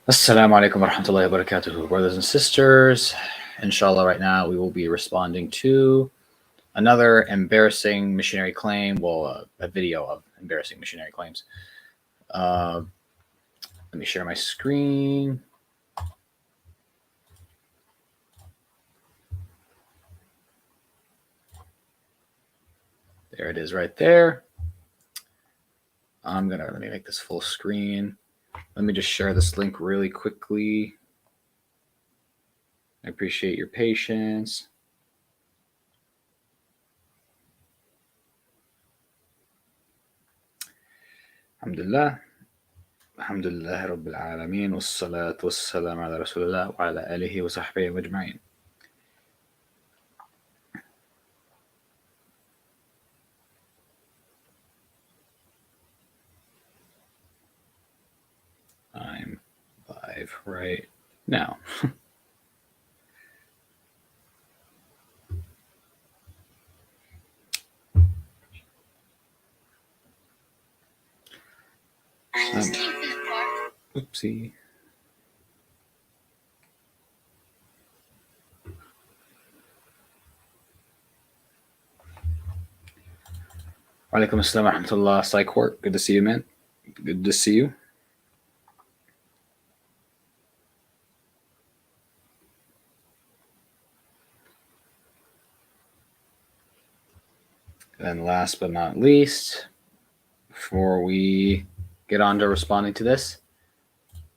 Assalamu alaikum wa rahmatullahi wa barakatuh, brothers and sisters. Inshallah, right now we will be responding to another embarrassing missionary claim. Well, a video of embarrassing missionary claims. Let me share my screen. There it is right there. Let me make this full screen. Let me just share this link really quickly. I appreciate your patience. Alhamdulillah. Alhamdulillah Rabbil Alameen. Wassalatu wassalamu ala Rasulullah wa ala alihi wa sahbihi wa ajma'in. I'm live right now. Oopsie. Walaikum assalam wa rahmatullah. Psych Court. Good to see you, man. Good to see you. And last but not least, before we get on to responding to this,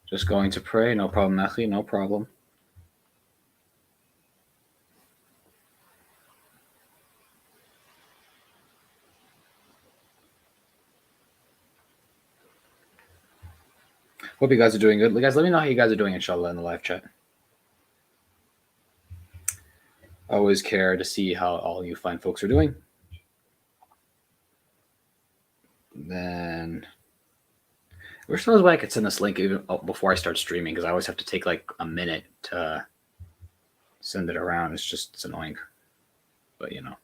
just going to pray. No problem, Akhi, no problem. Hope you guys are doing good. Guys, let me know how you guys are doing, inshallah, in the live chat. I always care to see how all you fine folks are doing. Then I wish there was a way I could send this link even before I start streaming, because I always have to take like a minute to send it around. It's annoying, but you know.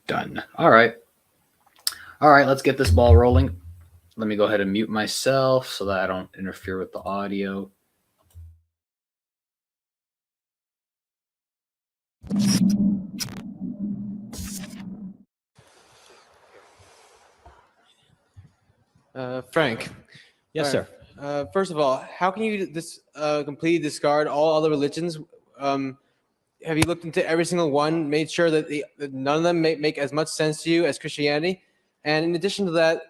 Done. All right, let's get this ball rolling. Let me go ahead and mute myself so that I don't interfere with the audio. Frank. Yes, sir. First of all, how can you completely discard all other religions? Have you looked into every single one, made sure that none of them make as much sense to you as Christianity? And in addition to that,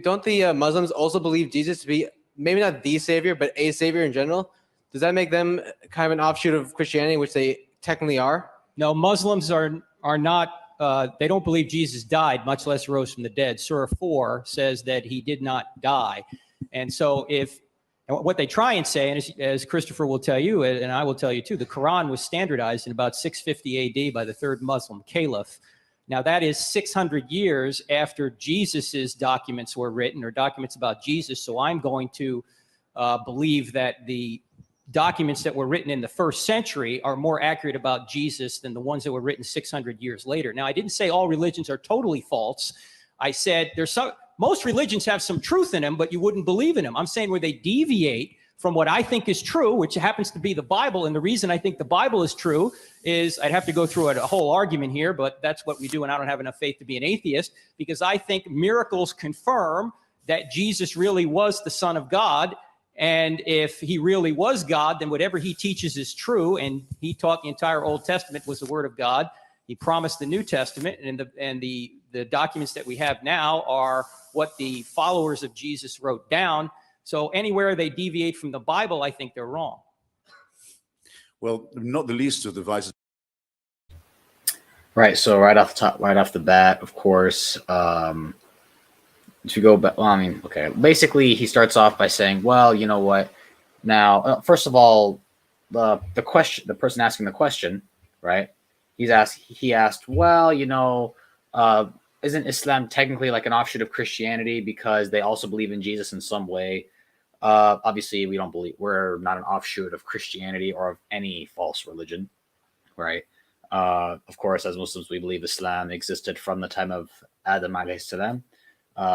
don't the Muslims also believe Jesus to be maybe not the savior, but a savior in general? Does that make them kind of an offshoot of Christianity, which they technically are? No, Muslims are not. They don't believe Jesus died, much less rose from the dead. Surah 4 says that he did not die. And so what they try and say, and as Christopher will tell you, and I will tell you too, the Quran was standardized in about 650 AD by the third Muslim caliph. Now that is 600 years after Jesus's documents were written, or documents about Jesus. So I'm going to believe that the documents that were written in the first century are more accurate about Jesus than the ones that were written 600 years later. Now, I didn't say all religions are totally false. I said most religions have some truth in them, but you wouldn't believe in them. I'm saying where they deviate from what I think is true, which happens to be the Bible. And the reason I think the Bible is true is I'd have to go through a whole argument here, but that's what we do. And I don't have enough faith to be an atheist, because I think miracles confirm that Jesus really was the Son of God. And if he really was God, then whatever he teaches is true. And he taught the entire Old Testament was the word of God. He promised the New Testament, and the documents that we have now are what the followers of Jesus wrote down. So anywhere they deviate from the Bible, I think they're wrong. Well, not the least of the vices. Right. So right off the bat, of course, if you go back, well, I mean, okay. Basically, he starts off by saying, "Well, you know what? Now, first of all, the person asking the question, right? He asked, well, you know, isn't Islam technically like an offshoot of Christianity because they also believe in Jesus in some way? Obviously, we don't believe we're not an offshoot of Christianity or of any false religion, right? Of course, as Muslims, we believe Islam existed from the time of Adam alayhi salam.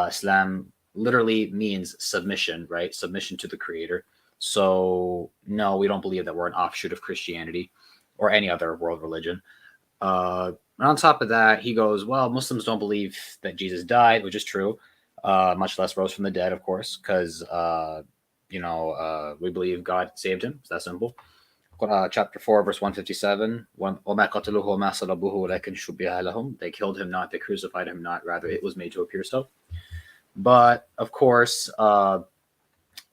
Islam literally means submission, right? Submission to the Creator. So, no, we don't believe that we're an offshoot of Christianity or any other world religion. And on top of that, he goes, well, Muslims don't believe that Jesus died, which is true, much less rose from the dead, of course, because, we believe God saved him. It's that simple. Chapter 4, verse 157. They killed him not, they crucified him not, rather it was made to appear so. But, of course,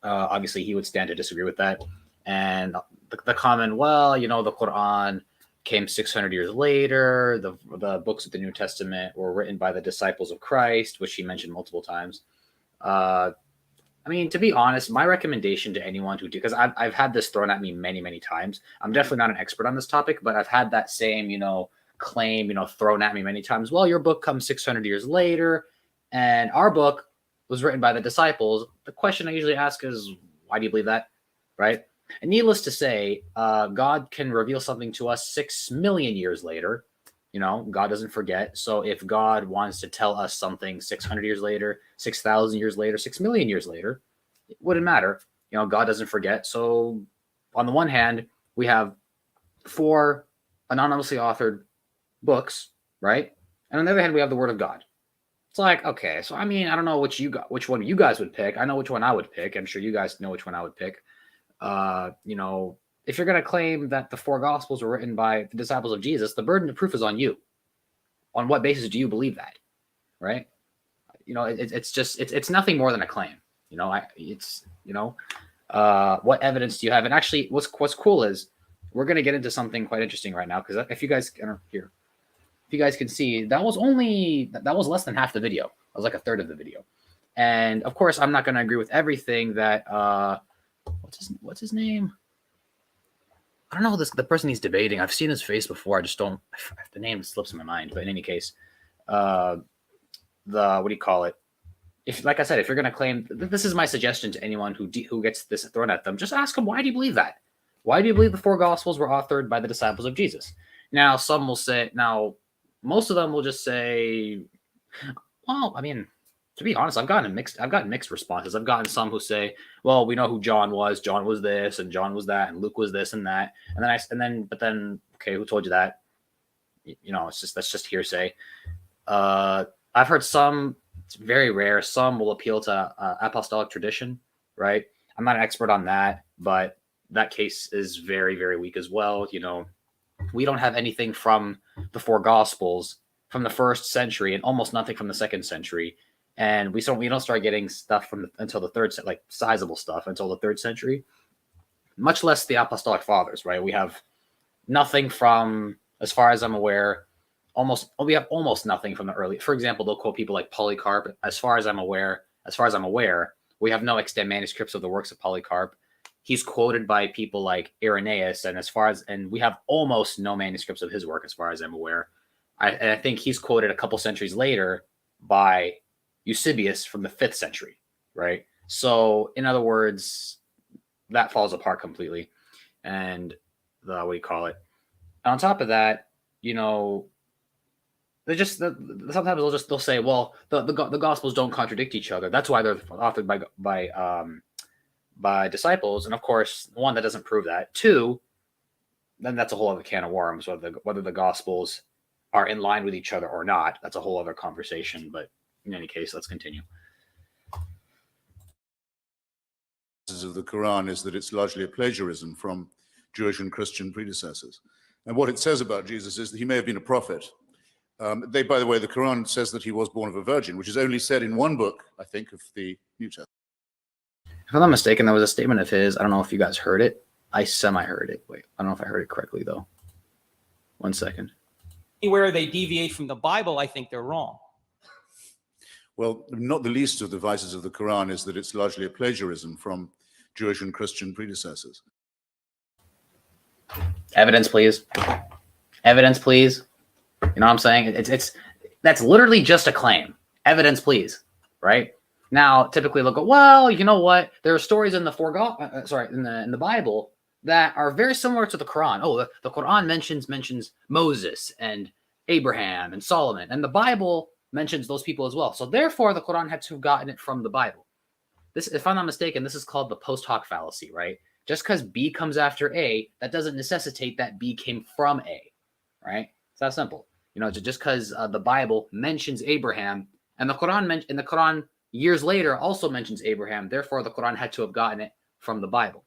obviously he would stand to disagree with that. And the comment, well, the Quran came 600 years later. The books of the New Testament were written by the disciples of Christ, which he mentioned multiple times. To be honest, my recommendation to anyone who because I've had this thrown at me many, many times. I'm definitely not an expert on this topic, but I've had that same, claim, thrown at me many times. Well, your book comes 600 years later, and our book was written by the disciples. The question I usually ask is, why do you believe that? Right? And needless to say, God can reveal something to us 6 million years later. God doesn't forget. So if God wants to tell us something 600 years later, 6,000 years later, 6 million years later, it wouldn't matter. God doesn't forget. So on the one hand, we have 4 anonymously authored books, right? And on the other hand, we have the Word of God. It's like, okay, so I don't know which one you guys would pick. I know which one I would pick. I'm sure you guys know which one I would pick. If you're going to claim that the 4 Gospels were written by the disciples of Jesus, the burden of proof is on you. On what basis do you believe that? Right? It's nothing more than a claim. What evidence do you have? And actually, what's cool is we're going to get into something quite interesting right now, because if you guys can see, that was less than half the video. That was like a third of the video. And of course, I'm not going to agree with everything that what's his name? I don't know the person he's debating. I've seen his face before. I just don't. The name slips my mind. But in any case, what do you call it? Like I said, if you're going to claim, this is my suggestion to anyone who gets this thrown at them. Just ask them, why do you believe that? Why do you believe the 4 Gospels were authored by the disciples of Jesus? Now, some will say. Now, most of them will just say, well, to be honest, I've gotten mixed responses. I've gotten some who say, well, we know who John was. John was this, and John was that, and Luke was this and that. But then, okay, who told you that? That's just hearsay. I've heard some. It's very rare. Some will appeal to apostolic tradition, right? I'm not an expert on that, but that case is very, very weak as well. We don't have anything from the 4 Gospels from the 1st century, and almost nothing from the 2nd century. And we don't start getting stuff until the 3rd, like sizable stuff, until the 3rd century, much less the apostolic fathers, right? We have nothing from, as far as I'm aware, we have almost nothing from the early. For example, they'll quote people like Polycarp. As far as I'm aware, we have no extant manuscripts of the works of Polycarp. He's quoted by people like Irenaeus, and we have almost no manuscripts of his work, as far as I'm aware. I think he's quoted a couple centuries later by Eusebius from the 5th century, right? So, in other words, that falls apart completely. And what do you call it? And on top of that, they just sometimes they'll say, well, the Gospels don't contradict each other. That's why they're authored by disciples. And of course, one, that doesn't prove that. 2, then that's a whole other can of worms. Whether the Gospels are in line with each other or not, that's a whole other conversation. But in any case, let's continue. Of the Quran is that it's largely a plagiarism from Jewish and Christian predecessors. And what it says about Jesus is that he may have been a prophet. By the way, the Quran says that he was born of a virgin, which is only said in one book, I think, of the New Testament. If I'm not mistaken, there was a statement of his. I don't know if you guys heard it. I semi-heard it. Wait, I don't know if I heard it correctly, though. 1 second. Anywhere they deviate from the Bible, I think they're wrong. Well, not the least of the vices of the Quran is that it's largely a plagiarism from Jewish and Christian predecessors. Evidence, please. Evidence, please. You know what I'm saying? That's literally just a claim. Evidence, please. Right? Now, typically they'll go, well, you know what? There are stories in the in the Bible that are very similar to the Quran. Oh, the Quran mentions Moses and Abraham and Solomon, and the Bible mentions those people as well. So therefore, the Quran had to have gotten it from the Bible. This, if I'm not mistaken, this is called the post hoc fallacy, right? Just because B comes after A, that doesn't necessitate that B came from A, right? It's that simple. You know, just because the Bible mentions Abraham and the Quran years later also mentions Abraham, therefore the Quran had to have gotten it from the Bible.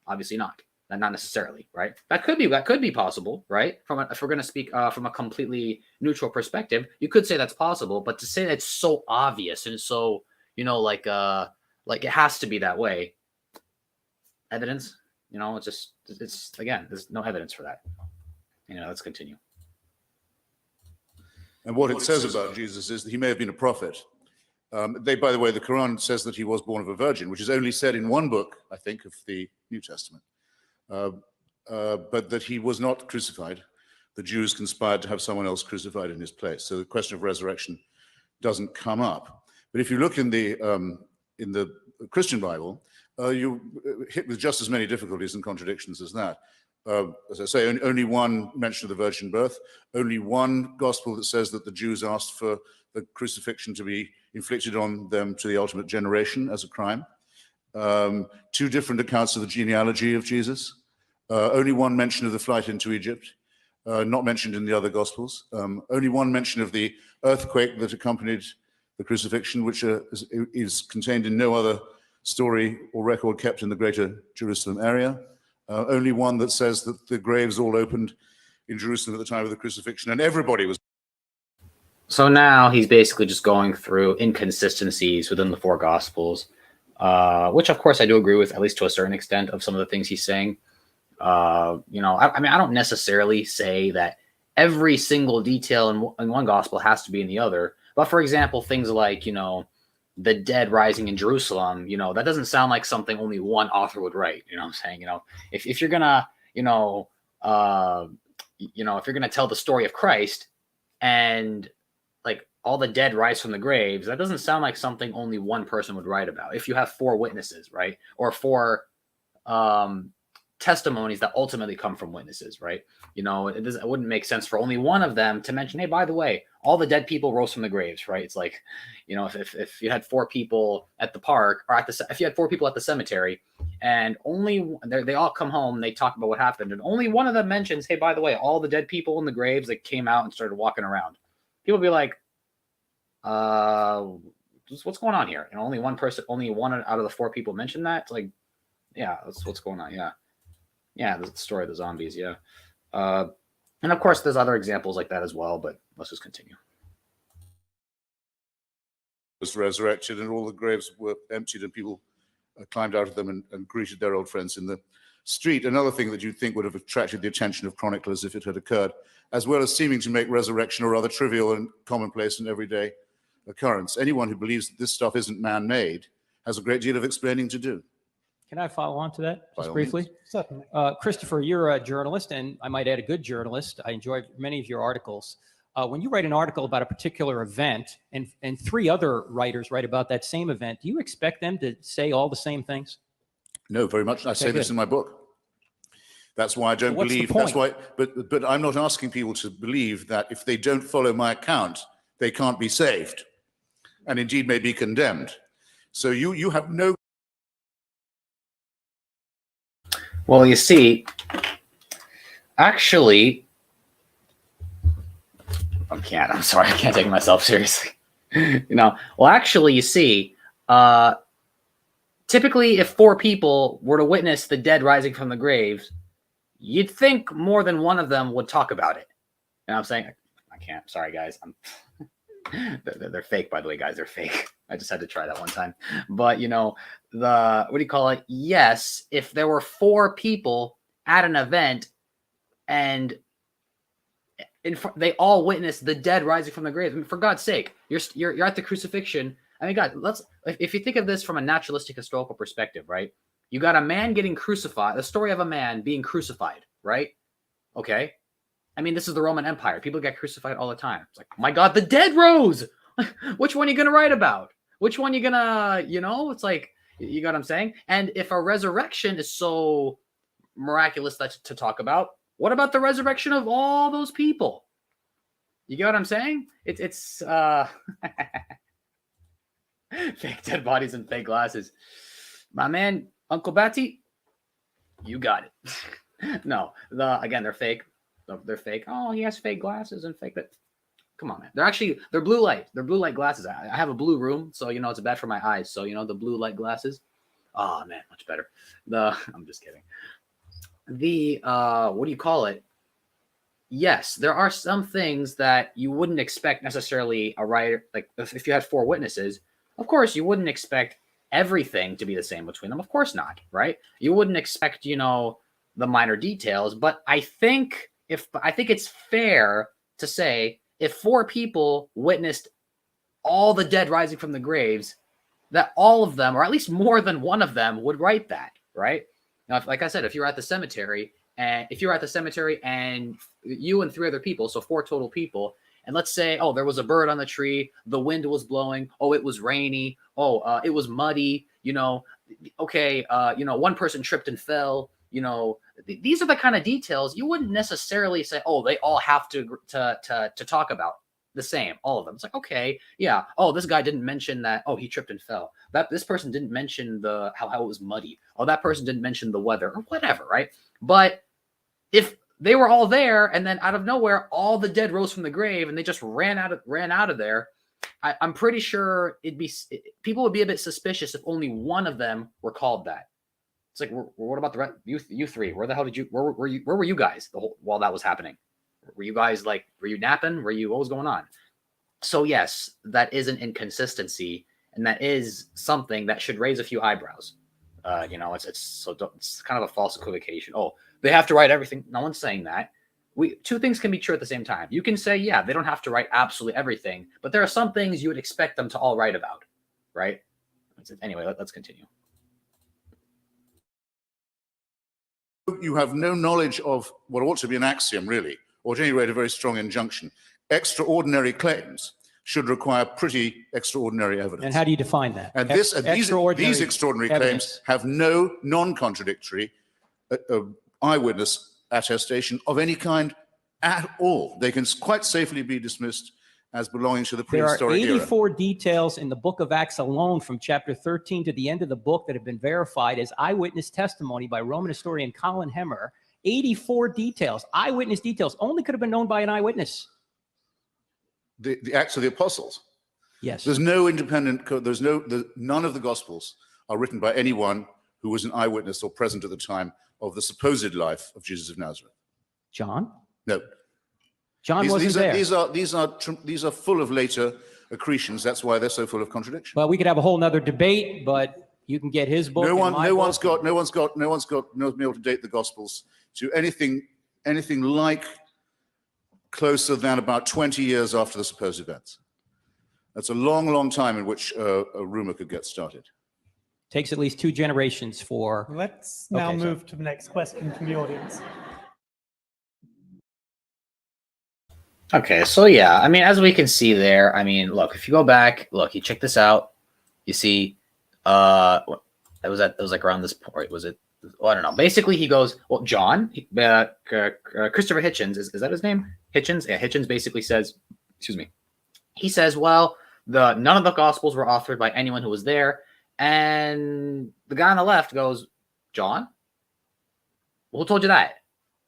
Obviously not. Not necessarily, right? That could be possible, right? If we're going to speak from a completely neutral perspective, you could say that's possible. But to say that it's so obvious and so, you know, like it has to be that way. Evidence, you know, it's again, there's no evidence for that. You know, let's continue. And what it says about Jesus is that he may have been a prophet. By the way, the Quran says that he was born of a virgin, which is only said in one book, I think, of the New Testament. But that he was not crucified. The Jews conspired to have someone else crucified in his place. So the question of resurrection doesn't come up. But if you look in the Christian Bible, you hit with just as many difficulties and contradictions as that. As I say, only one mention of the virgin birth, only one gospel that says that the Jews asked for the crucifixion to be inflicted on them to the ultimate generation as a crime. Two different accounts of the genealogy of Jesus. Only one mention of the flight into Egypt, not mentioned in the other gospels. Only one mention of the earthquake that accompanied the crucifixion, which is contained in no other story or record kept in the greater Jerusalem area. Only one that says that the graves all opened in Jerusalem at the time of the crucifixion, and everybody was. So now he's basically just going through inconsistencies within the four Gospels, which of course I do agree with, at least to a certain extent, of some of the things he's saying. You know, I mean, I don't necessarily say that every single detail in one Gospel has to be in the other. But for example, things like, you know, the dead rising in Jerusalem, you know, that doesn't sound like something only one author would write. You know what I'm saying? You know, if you're gonna, if you're gonna tell the story of Christ and like all the dead rise from the graves, that doesn't sound like something only one person would write about. If you have four witnesses, right, or four testimonies that ultimately come from witnesses, right? You know, it wouldn't make sense for only one of them to mention, hey, by the way, all the dead people rose from the graves, right? It's like, you know, if you had four people at the park, or if you had four people at the cemetery, and only they all come home, they talk about what happened, and only one of them mentions, hey, by the way, all the dead people in the graves that came out and started walking around. People be like, what's going on here? And only one out of the four people mentioned that. It's like, yeah, that's what's going on. Yeah, the story of the zombies. Yeah. And of course, there's other examples like that as well, but let's just continue. Was resurrected, and all the graves were emptied, and people climbed out of them and greeted their old friends in the street. Another thing that you'd think would have attracted the attention of chroniclers if it had occurred, as well as seeming to make resurrection a rather trivial and commonplace and everyday occurrence. Anyone who believes that this stuff isn't man-made has a great deal of explaining to do. Can I follow on to that By just all briefly? means. Certainly. Christopher, you're a journalist, and I might add a good journalist. I enjoy many of your articles. When you write an article about a particular event and three other writers write about that same event, do you expect them to say all the same things? No, very much. I say this in my book. That's why I don't What's the believe. That's point? why. But I'm not asking people to believe that if they don't follow my account, they can't be saved, and indeed may be condemned. So you have no. Well, you see, actually, I'm sorry, I can't take myself seriously. You know, well, actually, you see, typically, if four people were to witness the dead rising from the graves, you'd think more than one of them would talk about it. You know what I'm saying? I can't. Sorry, guys. They're fake, by the way, guys. They're fake. I just had to try that one time. But, you know, what do you call it? Yes, if there were four people at an event and they all witnessed the dead rising from the grave, I mean, for God's sake, you're at the crucifixion. I mean, God, if you think of this from a naturalistic historical perspective, right? You got a man getting crucified, the story of a man being crucified, right? Okay. I mean, this is the Roman Empire. People get crucified all the time. It's like, oh my God, the dead rose. Which one are you going to write about? Which one you gonna, it's like, you got what I'm saying? And if a resurrection is so miraculous to talk about, what about the resurrection of all those people? You get what I'm saying? It's fake dead bodies and fake glasses. My man, Uncle Batty, you got it. No, they're fake. They're fake. Oh, he has fake glasses and fake that. Come on, man. They're blue light. They're blue light glasses. I have a blue room, so it's bad for my eyes. So the blue light glasses. Oh man, much better. I'm just kidding. What do you call it? Yes, there are some things that you wouldn't expect necessarily a writer, like if you had 4 witnesses, of course you wouldn't expect everything to be the same between them. Of course not, right? You wouldn't expect, the minor details, but I think it's fair to say if 4 people witnessed all the dead rising from the graves, that all of them, or at least more than one of them, would write that, right? Now, like I said, if you're at the cemetery and you and 3 other people, so 4 total people, and let's say, oh, there was a bird on the tree, the wind was blowing, oh, it was rainy, oh, it was muddy, okay, one person tripped and fell, these are the kind of details you wouldn't necessarily say, oh, they all have to talk about the same, all of them. It's like, okay, yeah, oh, this guy didn't mention that, oh, he tripped and fell. This person didn't mention how it was muddy. Oh, that person didn't mention the weather or whatever, right? But if they were all there and then out of nowhere, all the dead rose from the grave and they just ran out of there, I'm pretty sure people would be a bit suspicious if only one of them were called that. It's like, what about the rest? You 3? Where the hell where were you guys while that was happening? Were you guys were you napping? What was going on? So yes, that is an inconsistency, and that is something that should raise a few eyebrows. It's kind of a false equivocation. Oh, they have to write everything. No one's saying that. 2 things can be true at the same time. You can say, yeah, they don't have to write absolutely everything, but there are some things you would expect them to all write about, right? Anyway, let's continue. You have no knowledge of what ought to be an axiom, really, or at any rate a very strong injunction. Extraordinary claims should require pretty extraordinary evidence. And how do you define that? And these extraordinary claims have no non-contradictory eyewitness attestation of any kind at all. They can quite safely be dismissed as belonging to the prehistoric era. There are 84 details in the book of Acts alone from chapter 13 to the end of the book that have been verified as eyewitness testimony by Roman historian Colin Hemmer. 84 details, eyewitness details, only could have been known by an eyewitness. The Acts of the Apostles. Yes. There's no independent, none of the Gospels are written by anyone who was an eyewitness or present at the time of the supposed life of Jesus of Nazareth. John? No. John wasn't there. These are full of later accretions. That's why they're so full of contradiction. Well, we could have a whole nother debate, but you can get his book. No one's been able to date the Gospels to anything like closer than about 20 years after the supposed events. That's a long, long time in which a rumor could get started. Takes at least 2 generations for. Let's now move to the next question from the audience. Okay, so yeah, I mean, as we can see there, I mean, look, if you go back, you check this out, you see, it was like around this point, was it? Oh, I don't know. Basically, he goes, well, John, Christopher Hitchens, is that his name? Hitchens? Yeah, Hitchens basically says, excuse me, he says, well, none of the Gospels were authored by anyone who was there, and the guy on the left goes, John? Well, who told you that?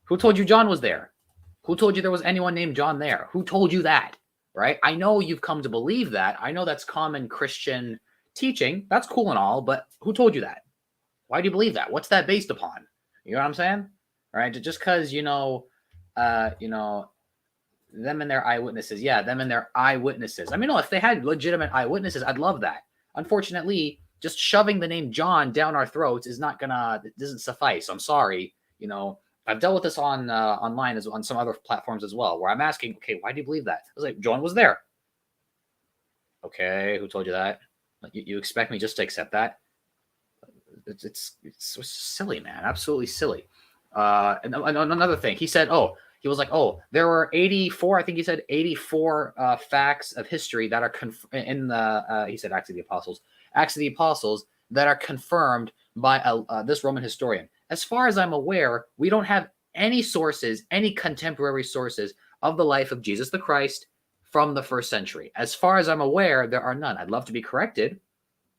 Who told you John was there? Who told you there was anyone named John there? Who told you that, right? I know you've come to believe that. I know that's common Christian teaching. That's cool and all, but who told you that? Why do you believe that? What's that based upon? You know what I'm saying? All right, just because, them and their eyewitnesses. Yeah, them and their eyewitnesses. I mean, no, if they had legitimate eyewitnesses, I'd love that. Unfortunately, just shoving the name John down our throats it doesn't suffice. I'm sorry. I've dealt with this online on some other platforms as well, where I'm asking, okay, why do you believe that? I was like, John was there. Okay, who told you that? You expect me just to accept that? It's silly, man. Absolutely silly. And another thing, he said, oh, he was like, oh, there were 84, I think he said 84 facts of history that are in the, he said Acts of the Apostles that are confirmed by this Roman historian. As far as I'm aware, we don't have any sources, any contemporary sources of the life of Jesus the Christ from the first century. As far as I'm aware, there are none. I'd love to be corrected.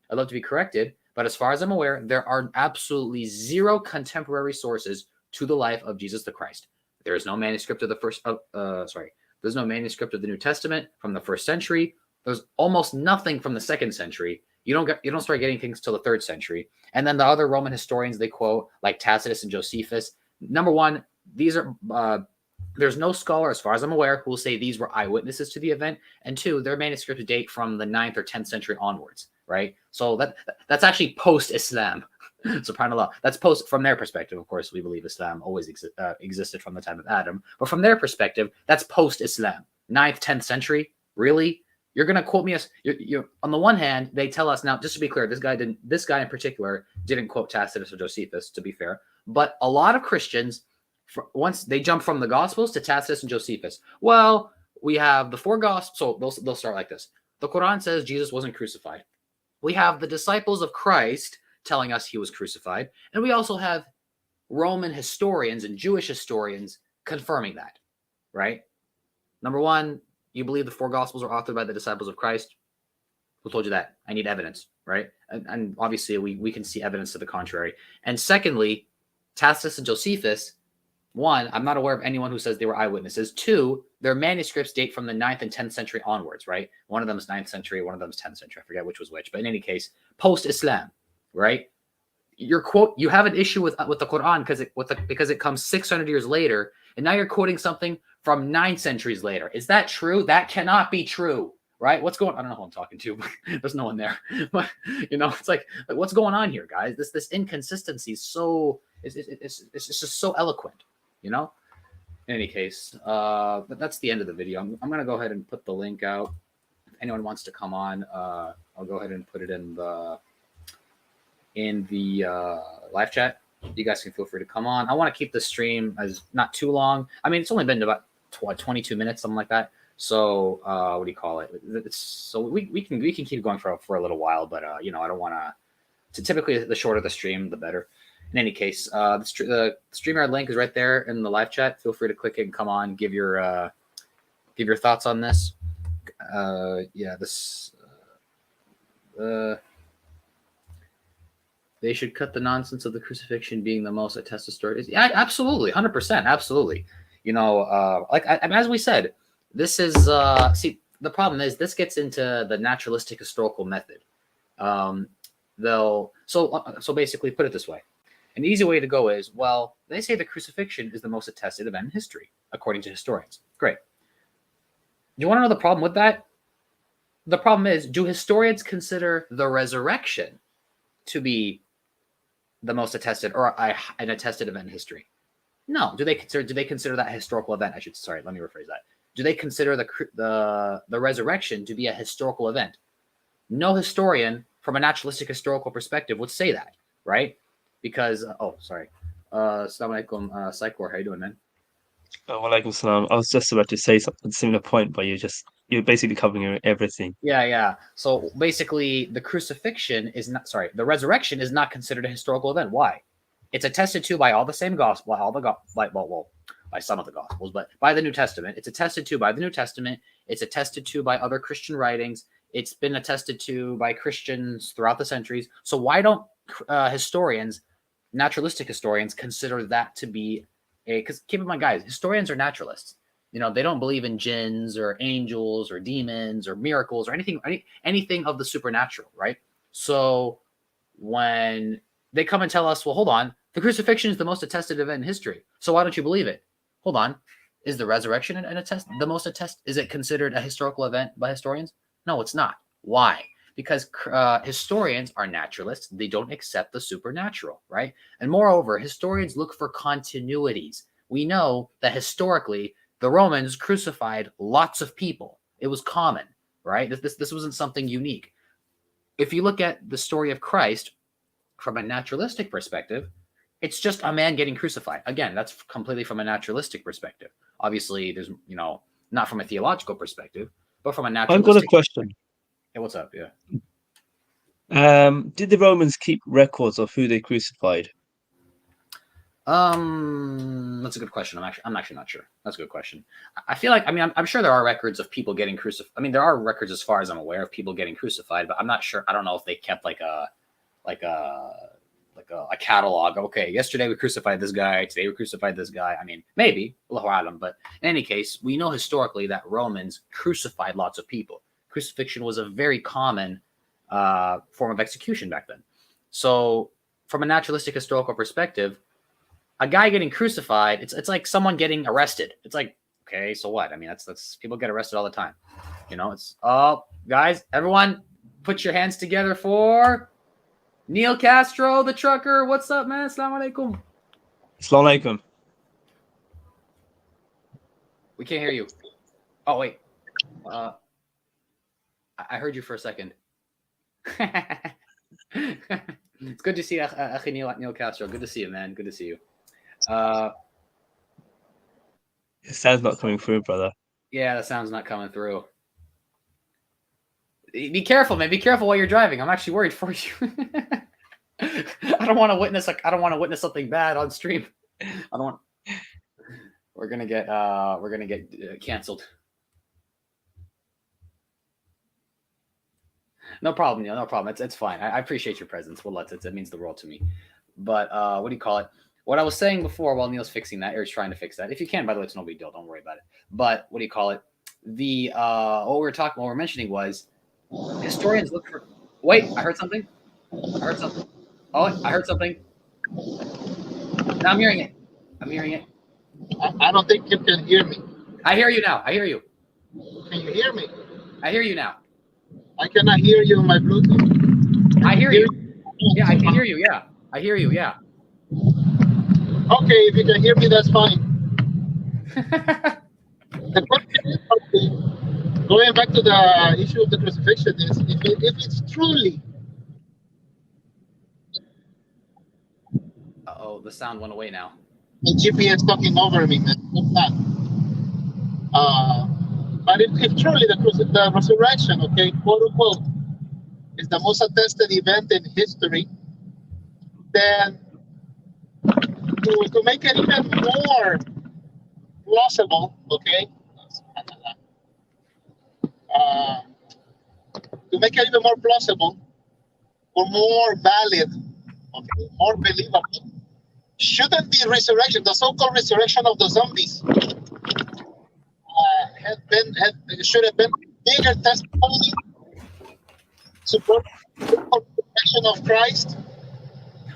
But as far as I'm aware, there are absolutely zero contemporary sources to the life of Jesus the Christ. There is no manuscript of there's no manuscript of the New Testament from the first century. There's almost nothing from the second century. You don't start getting things till the third century. And then the other Roman historians they quote, like Tacitus and Josephus. Number one, these are there's no scholar, as far as I'm aware, who will say these were eyewitnesses to the event. And two, their manuscripts date from the 9th or 10th century onwards, right? So that's actually post-Islam. SubhanAllah. That's post from their perspective. Of course, we believe Islam always existed from the time of Adam. But from their perspective, that's post-Islam. 9th, 10th century? Really? You're going to quote me as you're on the one hand, they tell us now, just to be clear, this guy in particular didn't quote Tacitus or Josephus, to be fair. But a lot of Christians, once they jump from the Gospels to Tacitus and Josephus, well, we have the 4 Gospels. So they'll start like this. The Quran says Jesus wasn't crucified. We have the disciples of Christ telling us he was crucified. And we also have Roman historians and Jewish historians confirming that, right? Number one, you believe the 4 Gospels are authored by the disciples of Christ? Who told you that? I need evidence, right? And obviously we can see evidence to the contrary. And secondly, Tacitus and Josephus, one, I'm not aware of anyone who says they were eyewitnesses. 2, their manuscripts date from the 9th and 10th century onwards, right? One of them is 9th century, one of them is 10th century. I forget which was which. But in any case, post-Islam, right? You have an issue with the Quran because it comes 600 years later, and now you're quoting something from 9 centuries later. Is that true? That cannot be true, right? What's going on? I don't know who I'm talking to. There's no one there. But it's like what's going on here, guys? This inconsistency is so it's just so eloquent, In any case, but that's the end of the video. I'm gonna go ahead and put the link out. If anyone wants to come on, I'll go ahead and put it in the live chat. You guys can feel free to come on. I want to keep the stream as not too long. I mean, it's only been about 22 minutes, something like that. So what do you call it? So we can keep going for a little while, but I don't want to. Typically, the shorter the stream, the better. In any case, the StreamYard link is right there in the live chat. Feel free to click it and come on. Give your thoughts on this. They should cut the nonsense of the crucifixion being the most attested story. Yeah, absolutely, 100%, absolutely. As we said, this is see, the problem is this gets into the naturalistic historical method. So basically, put it this way. An easy way to go is, well, they say the crucifixion is the most attested event in history, according to historians. Great. Do you want to know the problem with that? The problem is, do historians consider the resurrection to be the most attested or an attested event in history? No. Do they consider that a historical event? Let me rephrase that. Do they consider the resurrection to be a historical event? No historian from a naturalistic historical perspective would say that, right? Because Assalamu alaikum, Psychor, how you doing, man? Walaikum salam. I was just about to say a similar point, but you're basically covering everything. Yeah. So basically, the resurrection is not considered a historical event. Why? It's attested to by all the same gospel, by some of the gospels, but by the New Testament. It's attested to by the New Testament. It's attested to by other Christian writings. It's been attested to by Christians throughout the centuries. So why don't naturalistic historians consider that to be because keep in mind, guys, historians are naturalists. They don't believe in jinns or angels or demons or miracles or anything of the supernatural, right? So when they come and tell us, well, hold on, the crucifixion is the most attested event in history. So why don't you believe it? Hold on. Is the resurrection the most attested? Is it considered a historical event by historians? No, it's not. Why? Because historians are naturalists. They don't accept the supernatural, right? And moreover, historians look for continuities. We know that historically, the Romans crucified lots of people. It was common, right? This wasn't something unique. If you look at the story of Christ from a naturalistic perspective, it's just a man getting crucified. Again, that's completely from a naturalistic perspective. Obviously, there's, not from a theological perspective, but from a I've naturalistic. got a question. Hey, what's up? Yeah. Did the Romans keep records of who they crucified? That's a good question. I'm actually not sure. That's a good question. I feel like, I'm sure there are records of people getting crucified. I mean, there are records as far as I'm aware of people getting crucified, but I'm not sure. I don't know if they kept like a catalog. Okay, yesterday we crucified this guy. Today we crucified this guy. I mean, maybe, Allahu alam, but in any case, we know historically that Romans crucified lots of people. Crucifixion was a very common form of execution back then. So, from a naturalistic historical perspective, a guy getting crucified, it's like someone getting arrested. It's like, okay, so what? I mean, that's people get arrested all the time. It's guys, everyone, put your hands together for Neil Castro, the trucker. What's up, man? Assalamu alaikum. Assalamu alaikum. We can't hear you. Oh wait, I heard you for a second. It's good to see Neil Castro. Good to see you, man. Good to see you. The sound's not coming through, brother. Yeah, the sound's not coming through. Be careful, man. Be careful while you're driving. I'm actually worried for you. I don't want to witness something bad on stream. We're gonna get canceled. No problem, Neil. No problem. It's fine. I appreciate your presence. Well, it means the world to me. But what do you call it? What I was saying before, while Neil's fixing that, or he's trying to fix that. If you can, by the way, it's no big deal. Don't worry about it. But what do you call it? What we're mentioning was historians look for. Wait, I heard something. Oh, I heard something. Now I'm hearing it. I don't think you can hear me. I hear you now. I hear you. Can you hear me? I hear you now. I cannot hear you on my Bluetooth. I hear you. Yeah, I can hear you. Yeah, I hear you. Yeah. Okay, if you can hear me, that's fine. The question is, going back to the issue of the crucifixion, is if it's truly. Uh-oh, the sound went away now. The GPS talking over me, man. What's that? But if truly the resurrection, okay, quote unquote, is the most attested event in history, then to make it even more plausible, okay, to make it even more plausible or more valid, okay, more believable, shouldn't the resurrection, the so-called resurrection of the zombies, should have been bigger testimony support the resurrection of Christ?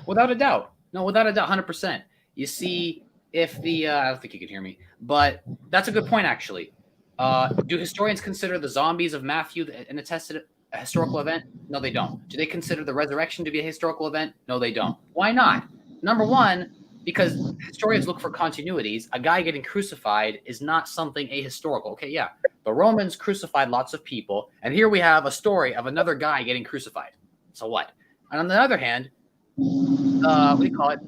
Without a doubt. No, without a doubt, 100%. You see, if I don't think you can hear me, but that's a good point, actually. Do historians consider the zombies of Matthew an attested historical event? No, they don't. Do they consider the resurrection to be a historical event? No, they don't. Why not? Number one, because historians look for continuities. A guy getting crucified is not something ahistorical. Okay, yeah. The Romans crucified lots of people, and here we have a story of another guy getting crucified. So what? And on the other hand, what do you call it?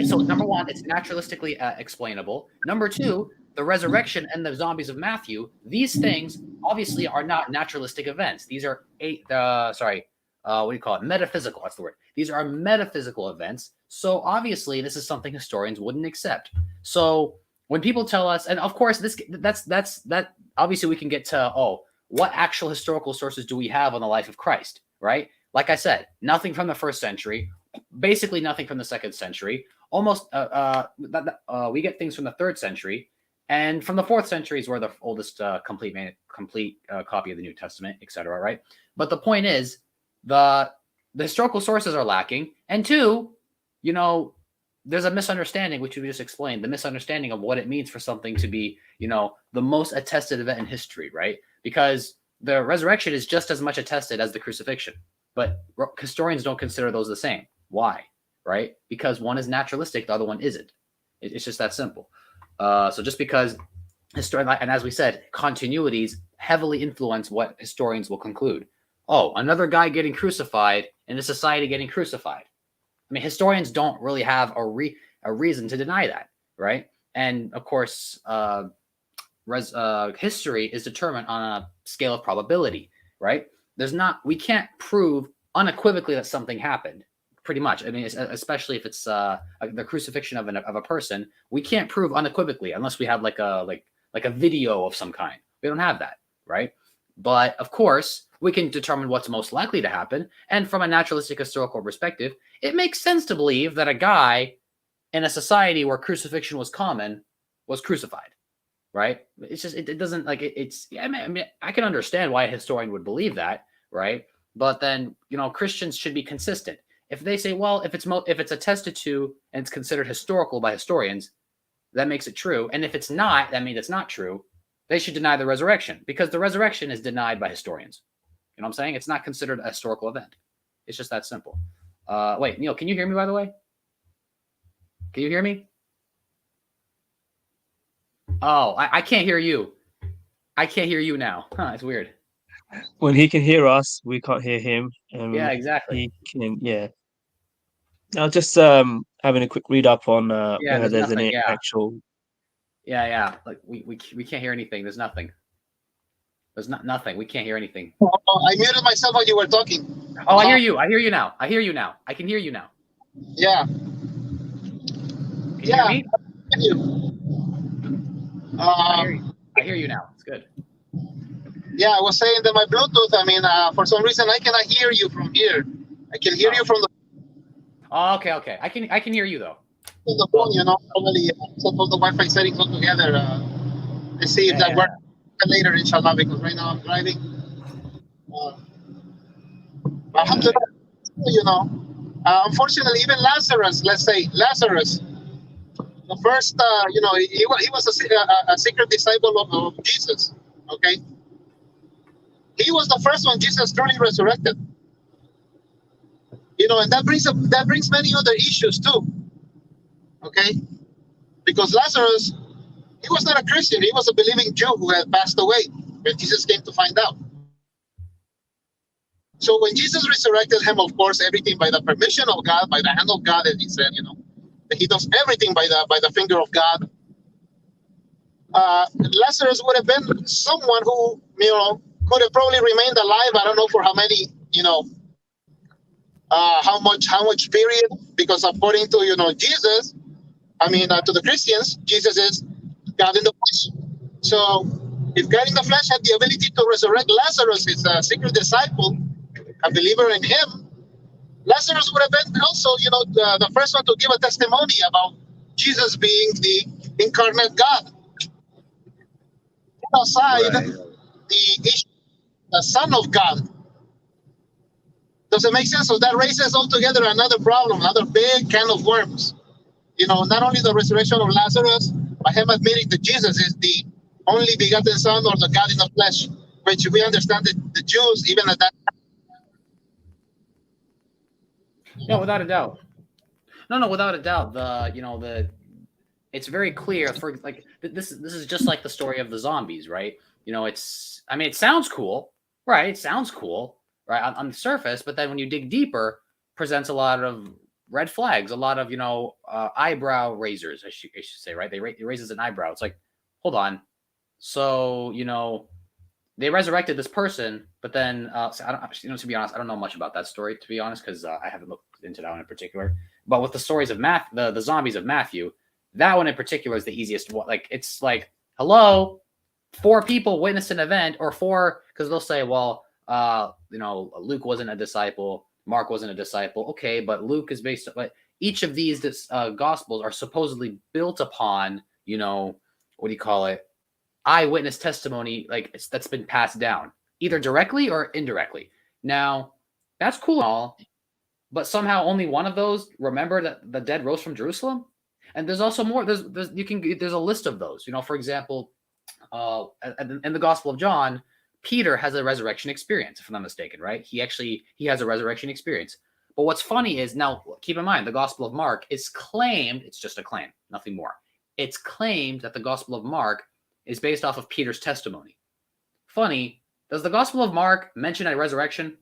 So number one, it's naturalistically explainable. Number two, the resurrection and the zombies of Matthew, these things obviously are not naturalistic events. These are what do you call it? Metaphysical. That's the word. These are metaphysical events. So obviously, this is something historians wouldn't accept. So when people tell us, and of course, that obviously we can get to what actual historical sources do we have on the life of Christ, right? Like I said, nothing from the first century, basically nothing from the second century. Almost, we get things from the third century, and from the fourth century is where the oldest complete copy of the New Testament, etc. Right? But the point is, the historical sources are lacking, and two, there's a misunderstanding, which we just explained, the misunderstanding of what it means for something to be, the most attested event in history, right? Because the resurrection is just as much attested as the crucifixion, but historians don't consider those the same. Why? Right? Because one is naturalistic, the other one isn't. It's just that simple. So just because and as we said, continuities heavily influence what historians will conclude. Oh, another guy getting crucified in a society getting crucified. I mean, historians don't really have a reason to deny that, right? And of course, history is determined on a scale of probability, right? We can't prove unequivocally that something happened. Pretty much. I mean, especially if it's the crucifixion of a person, we can't prove unequivocally unless we have like a video of some kind. We don't have that, right? But of course, we can determine what's most likely to happen. And from a naturalistic historical perspective, it makes sense to believe that a guy in a society where crucifixion was common was crucified, right? It's just it doesn't like it's. I mean, I can understand why a historian would believe that, right? But then Christians should be consistent. If they say, well, if it's attested to and it's considered historical by historians, that makes it true. And if it's not, that means it's not true. They should deny the resurrection because the resurrection is denied by historians. You know what I'm saying? It's not considered a historical event. It's just that simple. Wait, Neil, can you hear me, by the way? Can you hear me? Oh, I can't hear you. I can't hear you now. Huh, it's weird. When he can hear us, we can't hear him. Yeah, exactly. He can, yeah. Now, just having a quick read up on whether there's nothing, any actual. Yeah. Like we can't hear anything. There's nothing. There's nothing. We can't hear anything. I muted myself while you were talking. Oh, I hear you. I hear you now. I hear you now. I can hear you now. Yeah. Can you hear me? I hear you. I hear you now. It's good. Yeah, I was saying that my Bluetooth, I mean, for some reason, I cannot hear you from here. I can hear you from the Oh, okay. I can hear you though. the phone, probably suppose the Wi-Fi settings all together and see if that works later, inshallah, because right now I'm driving. Unfortunately, even Lazarus, let's say Lazarus, the first, he was a secret disciple of Jesus, okay? He was the first one Jesus truly resurrected. And that brings many other issues too. Okay? Because Lazarus, he was not a Christian, he was a believing Jew who had passed away when Jesus came to find out. So when Jesus resurrected him, of course, everything by the permission of God, by the hand of God, as he said, that he does everything by the finger of God. Lazarus would have been someone who, could have probably remained alive. I don't know for how many, how much period, because according to, Jesus, to the Christians, Jesus is God in the flesh. So if God in the flesh had the ability to resurrect Lazarus, his secret disciple, a believer in him, Lazarus would have been also, the first one to give a testimony about Jesus being the incarnate God. Aside the issue, the Son of God. Does it make sense? So that raises altogether another problem, another big can of worms. Not only the resurrection of Lazarus, but him admitting that Jesus is the only begotten Son or the God in the flesh, which we understand that the Jews, even at that time. No, without a doubt. No, without a doubt. It's very clear for this is just like the story of the zombies, right? It sounds cool, right? It sounds cool, right, on the surface, but then when you dig deeper, presents a lot of red flags, a lot of eyebrow raisers, I should say, right? It raises an eyebrow. It's like, hold on, so they resurrected this person, but then to be honest, I don't know much about that story, to be honest, because I haven't looked into that one in particular. But with the stories of the zombies of Matthew, that one in particular is the easiest one. Like, it's like, hello, 4 people witnessed an event, or 4, because they'll say, well, Luke wasn't a disciple, Mark wasn't a disciple. Okay, but Luke is based on, but each of these gospels are supposedly built upon, eyewitness testimony, that's been passed down, either directly or indirectly. Now, that's cool and all, but somehow only one of those remember that the dead rose from Jerusalem. And there's also more. There's a list of those. For example, in the Gospel of John, Peter has a resurrection experience, if I'm not mistaken, right? He has a resurrection experience. But what's funny is, now keep in mind, the Gospel of Mark is claimed, it's just a claim, nothing more. It's claimed that the Gospel of Mark is based off of Peter's testimony. Funny, does the Gospel of Mark mention a resurrection?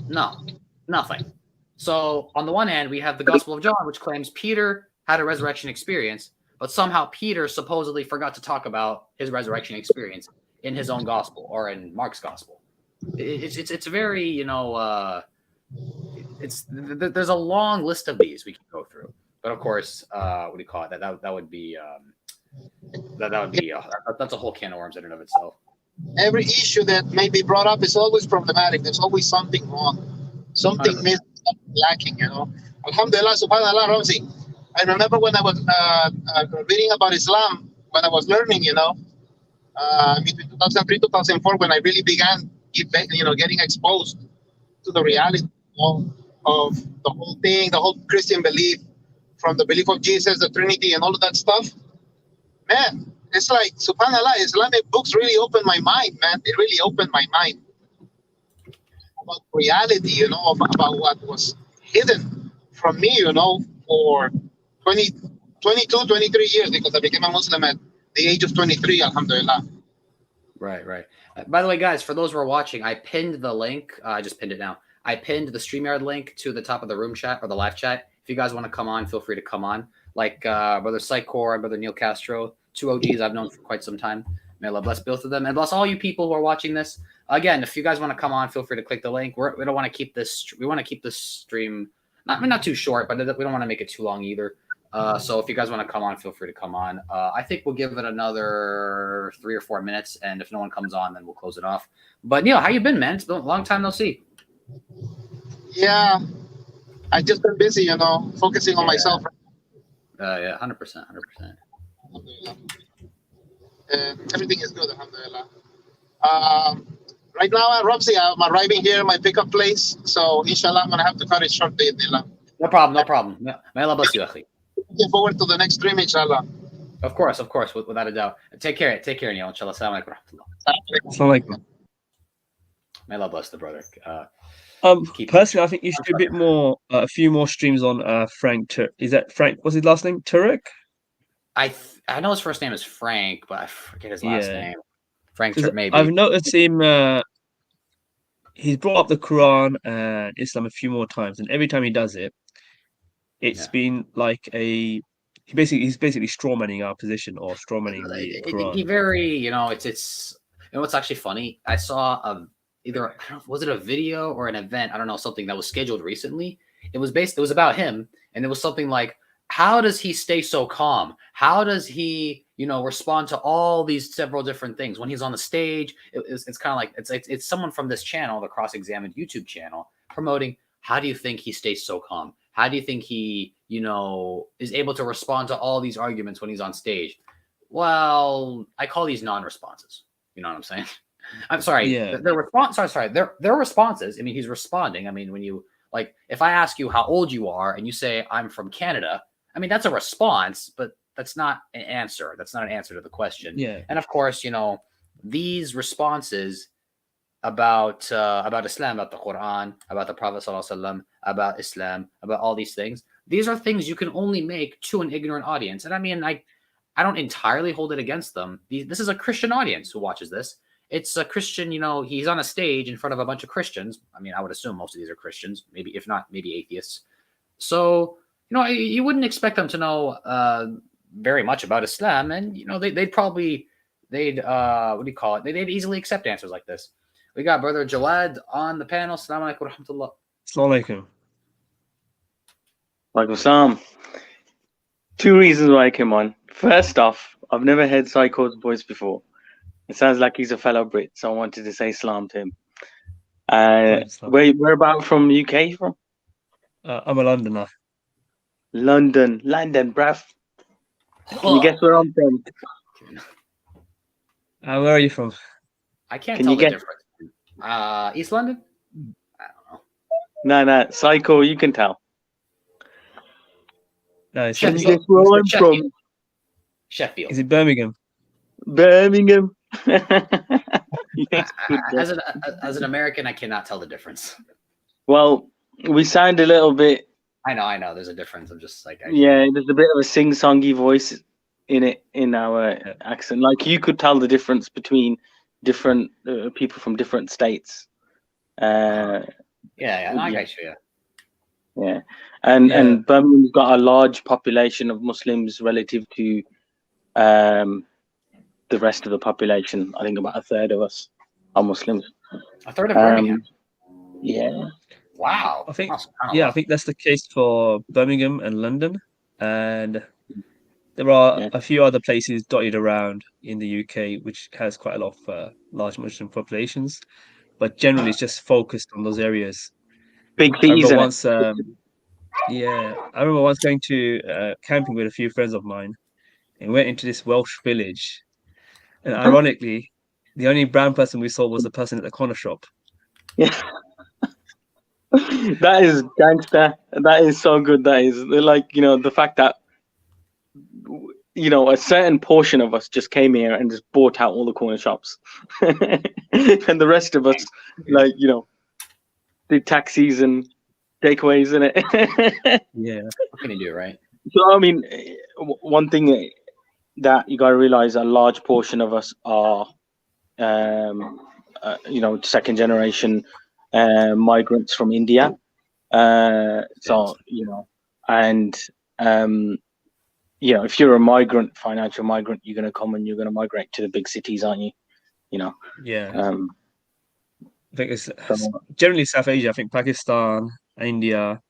No, nothing. So on the one hand, we have the Gospel of John, which claims Peter had a resurrection experience. but somehow Peter supposedly forgot to talk about his resurrection experience in his own gospel or in Mark's gospel. It's very, you know, there's a long list of these we can go through, but of course, what do you call it? That would be that's a whole can of worms in and of itself. Every issue that may be brought up is always problematic. There's always something wrong, something missing, something lacking. You know, Alhamdulillah, Subhanallah, Ramzi. I remember when I was reading about Islam when I was learning. You know, between 2003 2004, when I really began, getting exposed to the reality of the whole thing, the whole Christian belief, from the belief of Jesus, the Trinity, and all of that stuff. Man, it's like, subhanAllah, Islamic books really opened my mind, man. It really opened my mind about reality, you know, about what was hidden from me, you know, for 22, 23 years, because I became a Muslim at the age of 23, alhamdulillah. Right. By the way, guys, for those who are watching, I pinned the link. I just pinned it now. I pinned the StreamYard link to the top of the room chat or the live chat. If you guys want to come on, feel free to come on. Like Brother Psychor and Brother Neil Castro, two OGs I've known for quite some time. May Allah bless both of them and bless all you people who are watching this. Again, if you guys want to come on, feel free to click the link. We don't want to keep this. We want to keep this stream not too short, but we don't want to make it too long either. So if you guys want to come on, feel free to come on. I think we'll give it another 3 or 4 minutes, and if no one comes on, then we'll close it off. But Neil, how you been, man? It's been a long time no see. Yeah, I just been busy, you know, focusing on myself. Yeah, 100%. Everything is good, alhamdulillah. Right now, Robsy, I'm arriving here at my pickup place, so inshallah, I'm gonna have to cut it short. No problem. May Allah bless you, akhi. Looking forward to the next stream, inshallah. Of course, without a doubt. Take care, Neil. Inshallah. Assalamu alaikum. Assalamu alaikum. May Allah bless the brother. Personally, I think you should do a few more streams on Frank. Is that Frank? What's his last name? Turek? I know his first name is Frank, but I forget his last name. Frank Turek, maybe. I've noticed him. He's brought up the Quran and Islam a few more times, and every time he does it, it's been like he's basically strawmanning our position or strawmanning the Quran. He very, you know, it's you know what's actually funny? I saw either was it a video or an event? I don't know, something that was scheduled recently. It was about him, and it was something like, how does he stay so calm? How does he, you know, respond to all these several different things when he's on the stage? It's kind of like it's someone from this channel, the Cross Examined YouTube channel, promoting. How do you think he stays so calm? How do you think he, you know, is able to respond to all these arguments when he's on stage? Well, I call these non-responses. You know what I'm saying? I'm sorry. Yeah. Their response. Sorry. Their responses. I mean, he's responding. I mean, when you like, if I ask you how old you are and you say I'm from Canada, I mean that's a response, but that's not an answer. That's not an answer to the question. Yeah. And of course, you know, these responses about Islam, about the Quran, about the Prophet ﷺ, about Islam, about all these things. These are things you can only make to an ignorant audience. And I mean, I don't entirely hold it against them. This is a Christian audience who watches this. It's a Christian, you know, he's on a stage in front of a bunch of Christians. I mean, I would assume most of these are Christians, maybe, if not, maybe atheists. So, you know, you wouldn't expect them to know very much about Islam. And, you know, they'd what do you call it? They'd easily accept answers like this. We got Brother Jalad on the panel. Assalamu alaikum wa rahmatullah. Assalamu alaikum. Walaikum salam. 2 reasons why I came on. First off, I've never heard Psycho's voice before. It sounds like he's a fellow Brit, so I wanted to say salam to him. Where about from UK from? I'm a Londoner. London, bruv. Can you guess where I'm from? Where are you from? I can't tell the difference. East London? I don't know. No, Psycho, you can tell. No, it's Can you guess where I'm from? Sheffield. Is it Birmingham? Birmingham. Yes, as an American, I cannot tell the difference. Well, we sound a little bit. I know. There's a difference. I'm just like, there's a bit of a sing-songy voice in our accent. Like you could tell the difference between different people from different states. I got you. Yeah. Yeah, and Birmingham's got a large population of Muslims relative to the rest of the population. I think about a third of us are Muslims. A third of Birmingham. Yeah. Wow. I think That's I think that's the case for Birmingham and London, and there are a few other places dotted around in the UK which has quite a lot of large Muslim populations, but generally it's just focused on those areas. Big I cities, remember innit? once, yeah, I remember once going to camping with a few friends of mine, and we went into this Welsh village, and ironically, the only brown person we saw was the person at the corner shop. Yeah. That is gangster. That is so good. That is like, the fact that a certain portion of us just came here and just bought out all the corner shops, and the rest of us, like, did taxis and takeaways in it. Yeah. What can you do, right? So I mean, one thing that you got to realize, a large portion of us are, second generation migrants from India. So and if you're a migrant, financial migrant, you're going to come and you're going to migrate to the big cities, aren't you? Yeah. I think it's So- generally South Asia. I think Pakistan, India.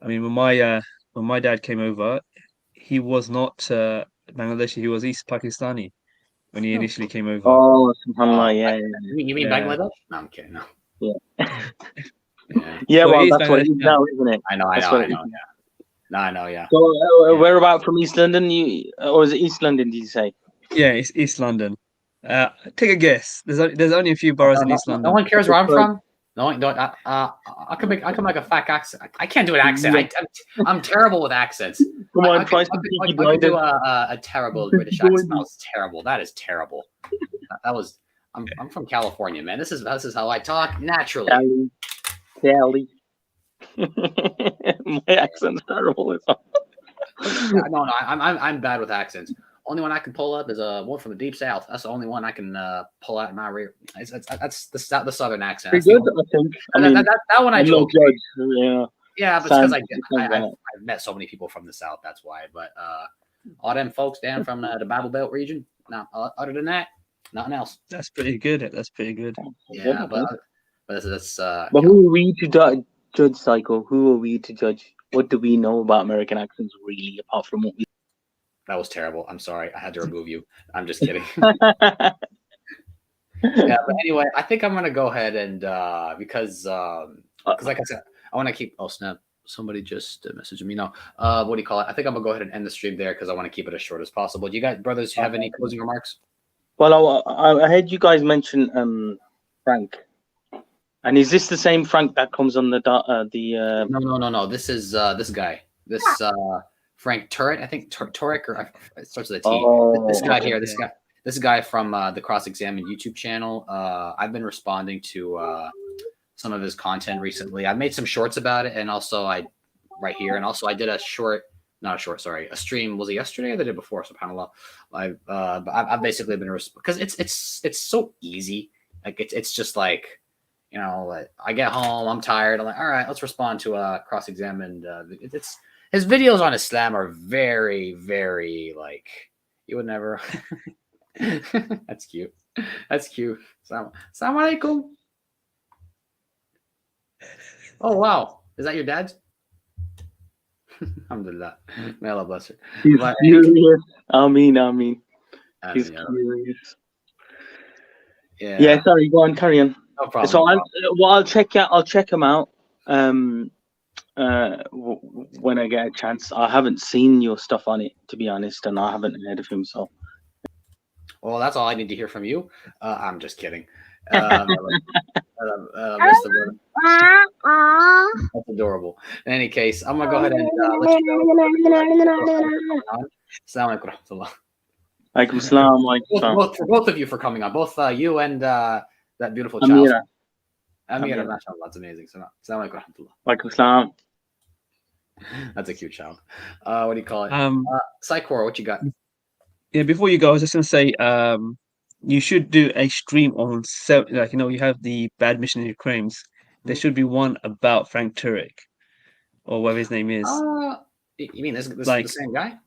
I mean, when my dad came over, he was not Bangladeshi. He was East Pakistani when he initially came over. Oh, subhanallah, yeah. You mean Yeah. Bangladesh? No, I'm kidding. No. Yeah, Well, well, it is that's what it is Bangladesh now, isn't it? I know. That's Yeah. what it is. No, I know. Yeah. So, where about from East London? Or is it East London? Did you say? Yeah, it's East London. Take a guess. There's only a few boroughs in East No London. one cares where I'm from. No, I can make a fake accent. I can't do an accent. I'm terrible with accents. Come on, I try could, some I Peaky could do Blinders. a terrible British accent. That was terrible. That is terrible. That was. I'm from California, man. This is how I talk naturally. Cali. My accent's terrible. No, I'm bad with accents. Only one I can pull up is one from the deep south. That's the only one I can pull out in my rear. That's the southern accent. Pretty good, I think. I mean, that one I I'm no joke. judge. Yeah. Yeah, but it's because Sounds I've met so many people from the south. That's why. But all them folks down from the Bible Belt region. No, other than that, nothing else. That's pretty good. That's pretty good. Yeah, but that's. But who are we to judge, Psycho? Who are we to judge? What do we know about American accents, really, apart from what we? That was terrible. I'm sorry. I had to remove you. I'm just kidding. Yeah, but anyway, I think I'm gonna go ahead and because like I said, I want to keep. Oh snap! Somebody just messaged me. No, what do you call it? I think I'm gonna go ahead and end the stream there because I want to keep it as short as possible. Do you guys, brothers, have any closing remarks? Well, I heard you guys mention Frank, and is this the same Frank that comes on the? No. This is this guy. This Frank Turek. I think Turek or it starts with a T. Oh, this guy here. This guy from the Cross Examine YouTube channel. I've been responding to some of his content recently. I've made some shorts about it, and also I did a stream. Was it yesterday or the day before? SubhanAllah. I've basically been because it's so easy. Like it's just like, like I get home, I'm tired. I'm like, all right, let's respond to Cross Examined. It's his videos on Islam are very, very like you would never. That's cute. That's cute. Assalamu alaikum. Oh wow, is that your dad's? Alhamdulillah. May Allah bless her. He's But- furious. Ameen. He's yeah. furious. Yeah. Yeah, sorry. Go on, carry on. No problem. So no problem. I'll check him out. When I get a chance. I haven't seen your stuff on it, to be honest, and I haven't heard of him. So Well, that's all I need to hear from you. I'm just kidding. That's adorable. In any case, I'm gonna go ahead and let you go. Assalamu alaikum warahmatullah. Alaikum salam. Alaikum salam. For both of you for coming on, both you and that beautiful child. Amira. Amira, mashallah, that's amazing. Assalamu alaikum warahmatullah. Alaikum salam. That's a cute child. What do you call it? Psychor, what you got? Yeah, before you go, I was just gonna say, you should do a stream on you have the bad missionary crimes. There should be one about Frank Turek. or whatever his name is. You mean this Like- the same guy?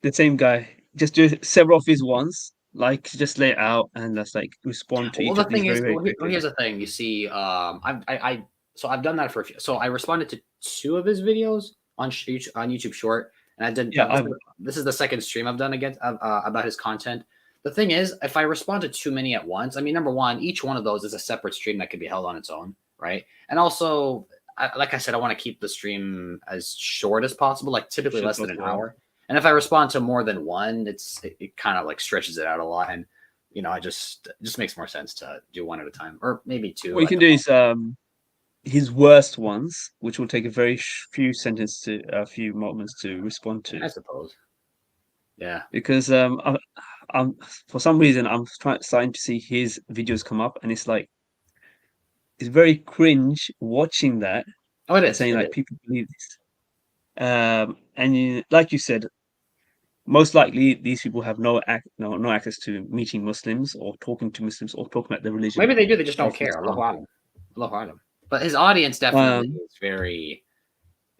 The same guy. Just do several of his ones, like just lay it out and just like respond to Well, each the of these thing very, is, very well, quickly. here's the thing. You see, so I've done that for a few. So I responded to 2 of his videos on YouTube Short, and I did. Yeah, this is the second stream I've done against about his content. The thing is, if I respond to too many at once, I mean, number one, each one of those is a separate stream that could be held on its own, right? And also, like I said, I want to keep the stream as short as possible, like typically less than an hour. And if I respond to more than one, it kind of like stretches it out a lot, and it just makes more sense to do one at a time, or maybe 2. What you can do is his worst ones, which will take a very few moments to respond to. I suppose. Yeah. Because I'm for some reason I'm starting to see his videos come up, and it's like it's very cringe watching that. Oh, it is saying like people believe this. And like you said, most likely these people have no access to meeting Muslims or talking to Muslims or talking about their religion. Maybe they do. They just don't care. Allahu A'lam. But his audience definitely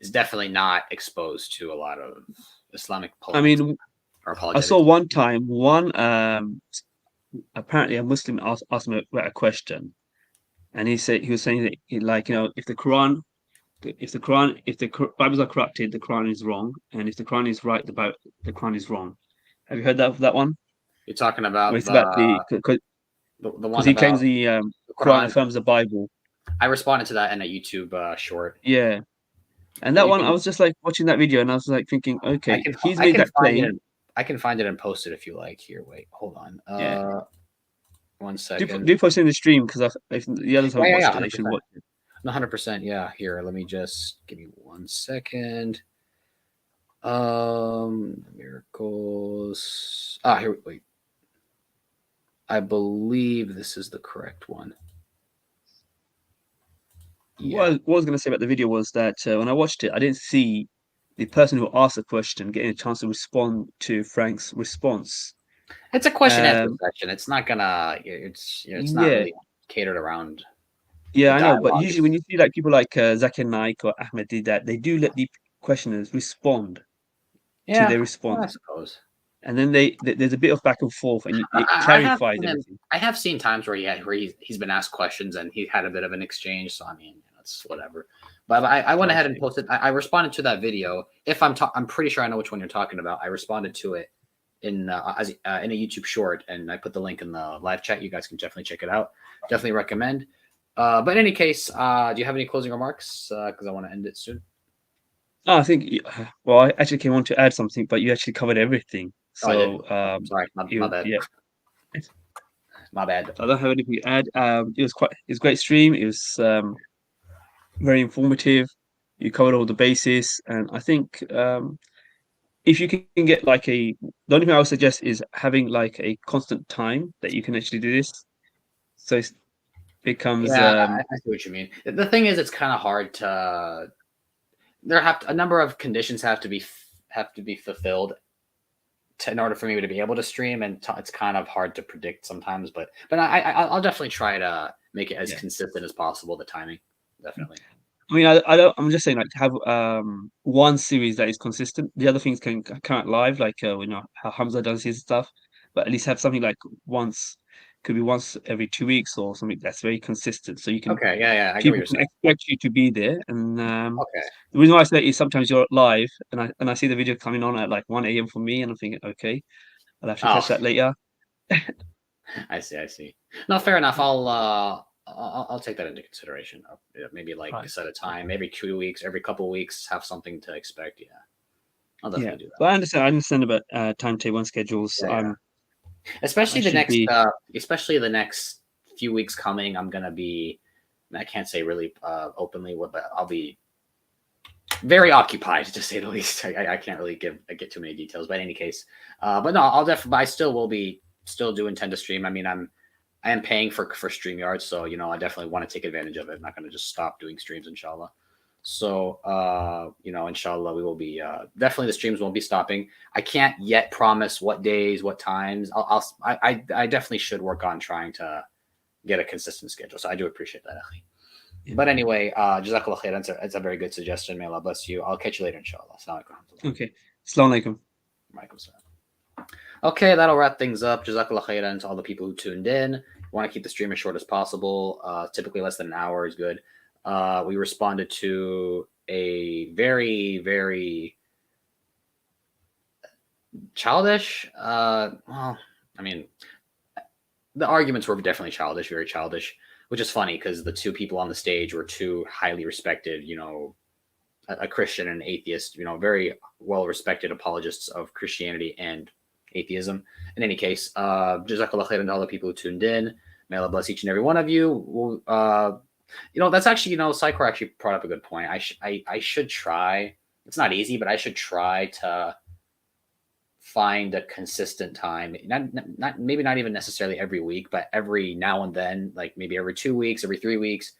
is definitely not exposed to a lot of Islamic polemics. I mean, I saw one time apparently a Muslim asked him about a question, and he was saying that if the Bibles are corrupted, the Quran is wrong, and if the Quran is right, the Quran is wrong. Have you heard that one? You're talking about the one because he claims the Quran affirms the Bible. I responded to that in a YouTube short. Yeah, and that one I was just like watching that video, and I was like thinking, okay, he's made that claim. I can find it and post it if you like. Here, wait, hold on. Yeah. 1 second. Do post it in the stream because if the others haven't watched it, they should watch it. 100%. Yeah. Here, let me just give me 1 second. Miracles. Here. Wait. I believe this is the correct one. Yeah. What I was going to say about the video was that when I watched it, I didn't see the person who asked the question getting a chance to respond to Frank's response. It's a question answer section. It's not gonna. It's not really catered around. Yeah, I know, but usually when you see like people like Zakir Naik or Ahmed Didat, they do let the questioners respond to their response. I suppose. And then there's a bit of back and forth, and it clarifies everything. I have seen times where he's been asked questions and he had a bit of an exchange. So I mean, it's whatever. But I went ahead and posted. I responded to that video. If I'm pretty sure I know which one you're talking about. I responded to it in a YouTube short, and I put the link in the live chat. You guys can definitely check it out. Definitely recommend. But in any case, do you have any closing remarks? Because I want to end it soon. I think. Well, I actually came on to add something, but you actually covered everything. So sorry, my bad. Yeah. My bad. I don't have anything to add. It was a great stream. It was very informative. You covered all the bases, and I think if you can get like the only thing I would suggest is having like a constant time that you can actually do this. So it becomes. I see what you mean. The thing is, it's kind of hard to. A number of conditions have to be fulfilled in order for me to be able to stream, and it's kind of hard to predict sometimes. But I'll definitely try to make it as consistent as possible. The timing, definitely. I mean, I'm just saying, like, have one series that is consistent. The other things can come out live, like how Hamza does his stuff. But at least have something like could be once every 2 weeks or something that's very consistent. So you can people can expect you to be there. And the reason why I say that is sometimes you're live and I see the video coming on at like 1 a.m. for me, and I'm thinking, okay, I'll have to catch that later. I see. No, fair enough. I'll take that into consideration. Maybe like set a time, maybe 2 weeks, every couple of weeks, have something to expect. Yeah, I'll definitely do that. But I understand about timetable and schedules. Especially the next few weeks coming. I'm gonna be. I can't say really openly what, but I'll be very occupied, to say the least. I can't really get too many details, but in any case, but no, I'll definitely. I still do intend to stream. I mean, I am paying for StreamYard, so I definitely want to take advantage of it. I'm not going to just stop doing streams, inshallah. So inshallah, we will be definitely, the streams won't be stopping. I can't yet promise what days, what times. I definitely should work on trying to get a consistent schedule. So I do appreciate that, Ali. But anyway, Jazakallah khair. That's a very good suggestion. May Allah bless you. I'll catch you later, inshallah. Assalamu alaikum. Okay. Assalamu alaikum. Walaikum salam. Okay, that'll wrap things up. Jazakallah khairan to all the people who tuned in. We want to keep the stream as short as possible. Typically less than an hour is good. We responded to a very, very childish. Well, I mean, the arguments were definitely childish, very childish, which is funny because the two people on the stage were two highly respected, a Christian and an atheist, very well-respected apologists of Christianity and atheism. In any case, Jazakallah khairan to all the people who tuned in. May Allah bless each and every one of you. That's actually, Psychor actually brought up a good point. I should try. It's not easy, but I should try to find a consistent time. Maybe not even necessarily every week, but every now and then, like maybe every 2 weeks, every 3 weeks,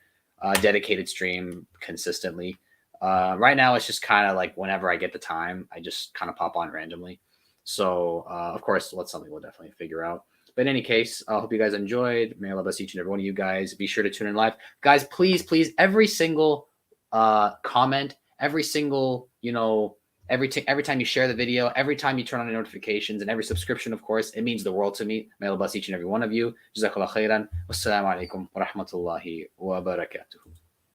dedicated stream consistently. Right now, it's just kind of like whenever I get the time, I just kind of pop on randomly. So, of course, that's something we'll definitely figure out. But in any case, I hope you guys enjoyed. May Allah bless each and every one of you guys. Be sure to tune in live. Guys, please, every single comment, every single, every time you share the video, every time you turn on the notifications, and every subscription, of course, it means the world to me. May Allah bless each and every one of you. Jazakallah khairan. Wassalamu alaikum wa rahmatullahi wa barakatuhu.